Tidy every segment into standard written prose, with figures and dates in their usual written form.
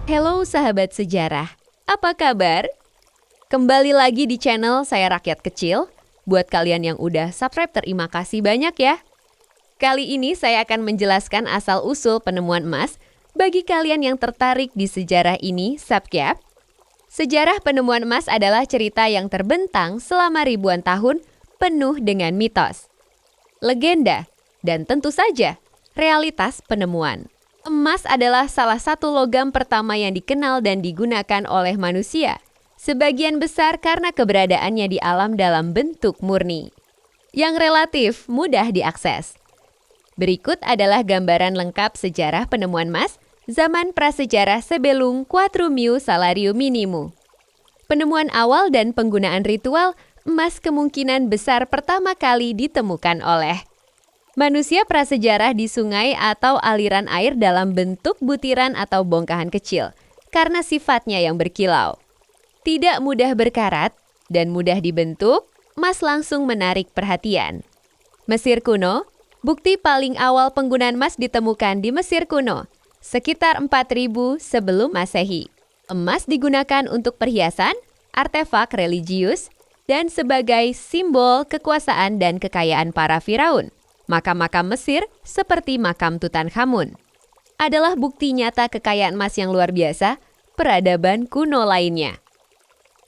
Halo sahabat sejarah, apa kabar? Kembali lagi di channel Saya Rakyat Kecil. Buat kalian yang udah subscribe, terima kasih banyak ya. Kali ini saya akan menjelaskan asal-usul penemuan emas. Bagi kalian yang tertarik di sejarah ini, subscribe. Sejarah penemuan emas adalah cerita yang terbentang selama ribuan tahun, penuh dengan mitos, legenda, dan tentu saja realitas penemuan. Emas adalah salah satu logam pertama yang dikenal dan digunakan oleh manusia, sebagian besar karena keberadaannya di alam dalam bentuk murni, yang relatif mudah diakses. Berikut adalah gambaran lengkap sejarah penemuan emas zaman prasejarah sebelum Quatrumium Salarium Minimum. Penemuan awal dan penggunaan ritual emas kemungkinan besar pertama kali ditemukan oleh manusia prasejarah di sungai atau aliran air dalam bentuk butiran atau bongkahan kecil, karena sifatnya yang berkilau. Tidak mudah berkarat dan mudah dibentuk, emas langsung menarik perhatian. Mesir kuno, bukti paling awal penggunaan emas ditemukan di Mesir kuno, sekitar 4000 sebelum Masehi. Emas digunakan untuk perhiasan, artefak religius, dan sebagai simbol kekuasaan dan kekayaan para firaun. Makam-makam Mesir seperti makam Tutankhamun adalah bukti nyata kekayaan emas yang luar biasa peradaban kuno lainnya.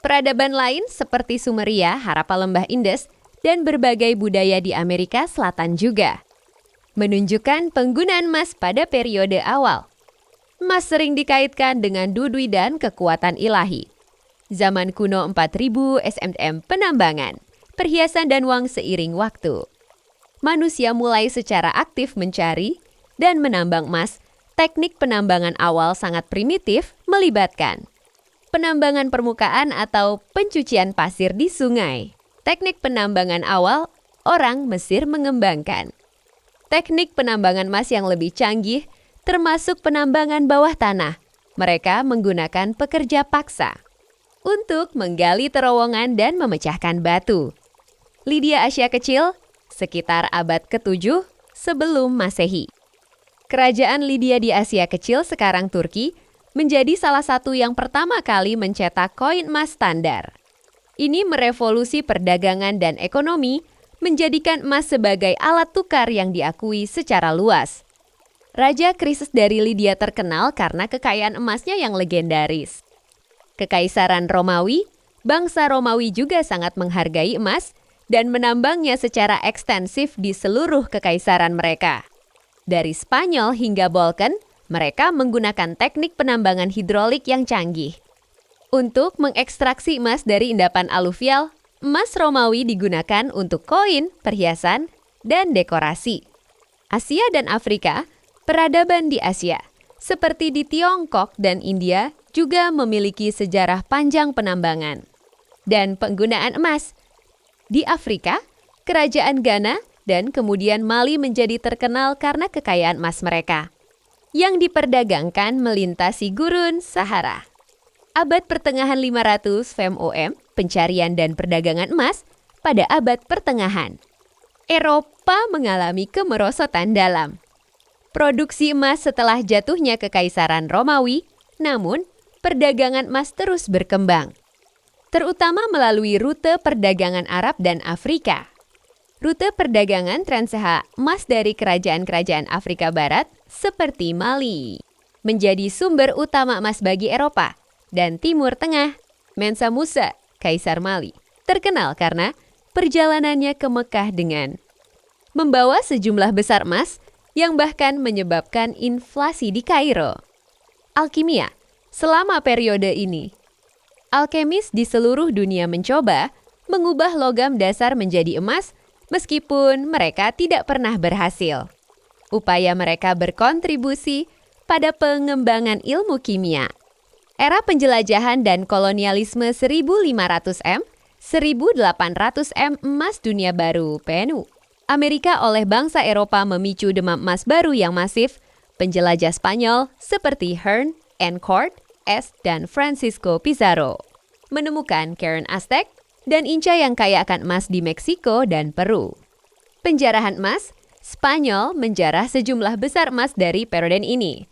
Peradaban lain seperti Sumeria, Harappa Lembah Indus, dan berbagai budaya di Amerika Selatan juga menunjukkan penggunaan emas pada periode awal. Emas sering dikaitkan dengan dudui dan kekuatan ilahi. Zaman kuno 4000 SMM penambangan, perhiasan dan uang seiring waktu. Manusia mulai secara aktif mencari dan menambang emas. Teknik penambangan awal sangat primitif, melibatkan penambangan permukaan atau pencucian pasir di sungai. Teknik penambangan awal orang Mesir mengembangkan teknik penambangan emas yang lebih canggih, termasuk penambangan bawah tanah. Mereka menggunakan pekerja paksa untuk menggali terowongan dan memecahkan batu. Lydia Asia Kecil, sekitar abad ke-7 sebelum Masehi. Kerajaan Lydia di Asia Kecil, sekarang Turki, menjadi salah satu yang pertama kali mencetak koin emas standar. Ini merevolusi perdagangan dan ekonomi, menjadikan emas sebagai alat tukar yang diakui secara luas. Raja Krisus dari Lydia terkenal karena kekayaan emasnya yang legendaris. Kekaisaran Romawi, bangsa Romawi juga sangat menghargai emas dan menambangnya secara ekstensif di seluruh kekaisaran mereka. Dari Spanyol hingga Balkan, mereka menggunakan teknik penambangan hidrolik yang canggih. Untuk mengekstraksi emas dari endapan aluvial, emas Romawi digunakan untuk koin, perhiasan, dan dekorasi. Asia dan Afrika, peradaban di Asia, seperti di Tiongkok dan India, juga memiliki sejarah panjang penambangan dan penggunaan emas. Di Afrika, kerajaan Ghana dan kemudian Mali menjadi terkenal karena kekayaan emas mereka, yang diperdagangkan melintasi gurun Sahara. Abad pertengahan 500 FMOM, pencarian dan perdagangan emas pada abad pertengahan. Eropa mengalami kemerosotan dalam produksi emas setelah jatuhnya Kekaisaran Romawi, namun perdagangan emas terus berkembang, terutama melalui rute perdagangan Arab dan Afrika. Rute perdagangan Trans-Sahara emas dari kerajaan-kerajaan Afrika Barat seperti Mali menjadi sumber utama emas bagi Eropa dan Timur Tengah. Mensa Musa, Kaisar Mali, terkenal karena perjalanannya ke Mekah dengan membawa sejumlah besar emas yang bahkan menyebabkan inflasi di Kairo. Alkimia, selama periode ini, alkemis di seluruh dunia mencoba mengubah logam dasar menjadi emas meskipun mereka tidak pernah berhasil. Upaya mereka berkontribusi pada pengembangan ilmu kimia. Era penjelajahan dan kolonialisme 1500M, 1800M emas dunia baru penuh. Amerika oleh bangsa Eropa memicu demam emas baru yang masif. Penjelajah Spanyol seperti Hearne, Encourt, dan Francisco Pizarro menemukan Cairn Aztec dan Inca yang kaya akan emas di Meksiko dan Peru. Penjarahan emas, Spanyol menjarah sejumlah besar emas dari periode ini.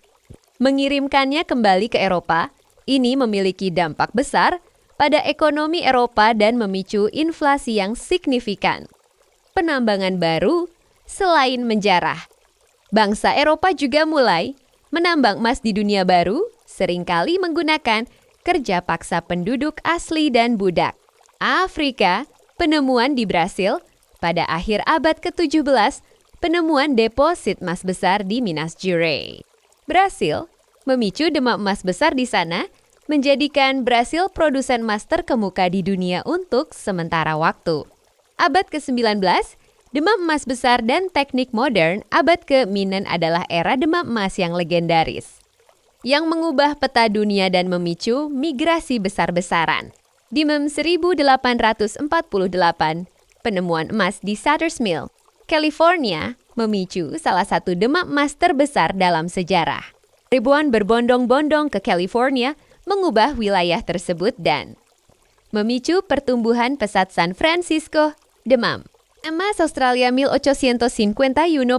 Mengirimkannya kembali ke Eropa, ini memiliki dampak besar pada ekonomi Eropa dan memicu inflasi yang signifikan. Penambangan baru selain menjarah. Bangsa Eropa juga mulai menambang emas di dunia baru, seringkali menggunakan kerja paksa penduduk asli dan budak. Afrika, penemuan di Brasil, pada akhir abad ke-17, penemuan deposit emas besar di Minas Gerais. Brasil memicu demam emas besar di sana, menjadikan Brasil produsen emas terkemuka di dunia untuk sementara waktu. Abad ke-19, demam emas besar dan teknik modern abad ke-9 adalah era demam emas yang legendaris, yang mengubah peta dunia dan memicu migrasi besar-besaran. Di MEM 1848, penemuan emas di Sutter's Mill, California, memicu salah satu demam emas terbesar dalam sejarah. Ribuan berbondong-bondong ke California mengubah wilayah tersebut dan memicu pertumbuhan pesat San Francisco, demam. Emas Australia 1851,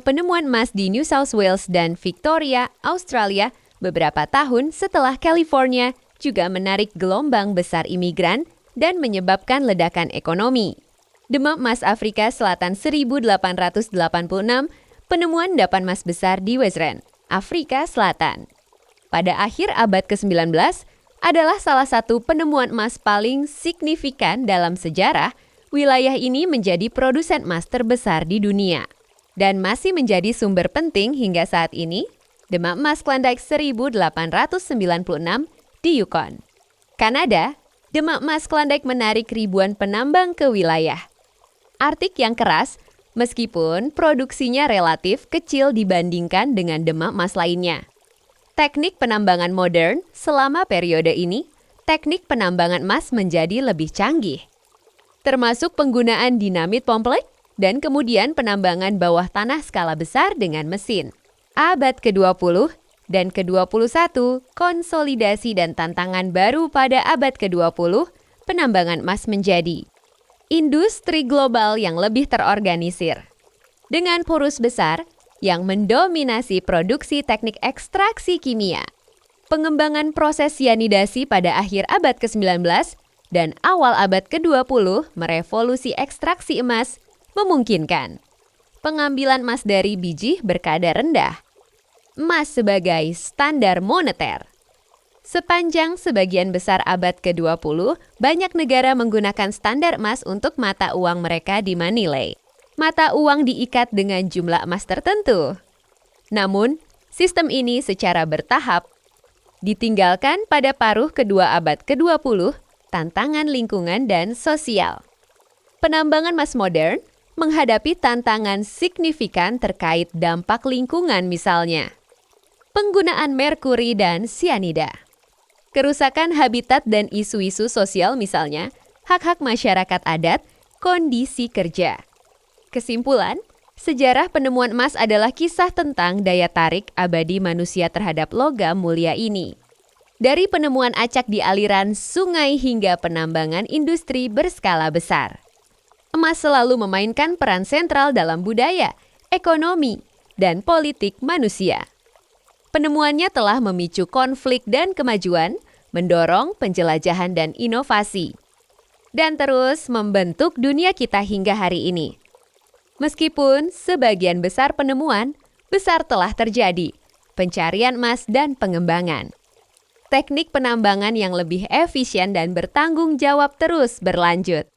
penemuan emas di New South Wales dan Victoria, Australia, beberapa tahun setelah California juga menarik gelombang besar imigran dan menyebabkan ledakan ekonomi. Demam emas Afrika Selatan 1886, penemuan endapan emas besar di Wesrand, Afrika Selatan. Pada akhir abad ke-19, adalah salah satu penemuan emas paling signifikan dalam sejarah. Wilayah ini menjadi produsen emas terbesar di dunia dan masih menjadi sumber penting hingga saat ini. Demam emas Klondike 1896 di Yukon, Kanada. Demam emas Klondike menarik ribuan penambang ke wilayah Arktik yang keras, meskipun produksinya relatif kecil dibandingkan dengan demam emas lainnya. Teknik penambangan modern selama periode ini, teknik penambangan emas menjadi lebih canggih, termasuk penggunaan dinamit pomplek dan kemudian penambangan bawah tanah skala besar dengan mesin. Abad ke-20 dan ke-21, konsolidasi dan tantangan baru pada abad ke-20, penambangan emas menjadi industri global yang lebih terorganisir, dengan poros besar yang mendominasi produksi teknik ekstraksi kimia. Pengembangan proses sianidasi pada akhir abad ke-19 dan awal abad ke-20 merevolusi ekstraksi emas, memungkinkan pengambilan emas dari biji berkadar rendah. Emas sebagai standar moneter. Sepanjang sebagian besar abad ke-20, banyak negara menggunakan standar emas untuk mata uang mereka di money. Mata uang diikat dengan jumlah emas tertentu. Namun, sistem ini secara bertahap ditinggalkan pada paruh kedua abad ke-20, tantangan lingkungan dan sosial. Penambangan emas modern menghadapi tantangan signifikan terkait dampak lingkungan misalnya penggunaan merkuri dan sianida. Kerusakan habitat dan isu-isu sosial misalnya, hak-hak masyarakat adat, kondisi kerja. Kesimpulan, sejarah penemuan emas adalah kisah tentang daya tarik abadi manusia terhadap logam mulia ini. Dari penemuan acak di aliran sungai hingga penambangan industri berskala besar. Emas selalu memainkan peran sentral dalam budaya, ekonomi, dan politik manusia. Penemuannya telah memicu konflik dan kemajuan, mendorong penjelajahan dan inovasi, dan terus membentuk dunia kita hingga hari ini. Meskipun sebagian besar penemuan besar telah terjadi, pencarian emas dan pengembangan. Teknik penambangan yang lebih efisien dan bertanggung jawab terus berlanjut.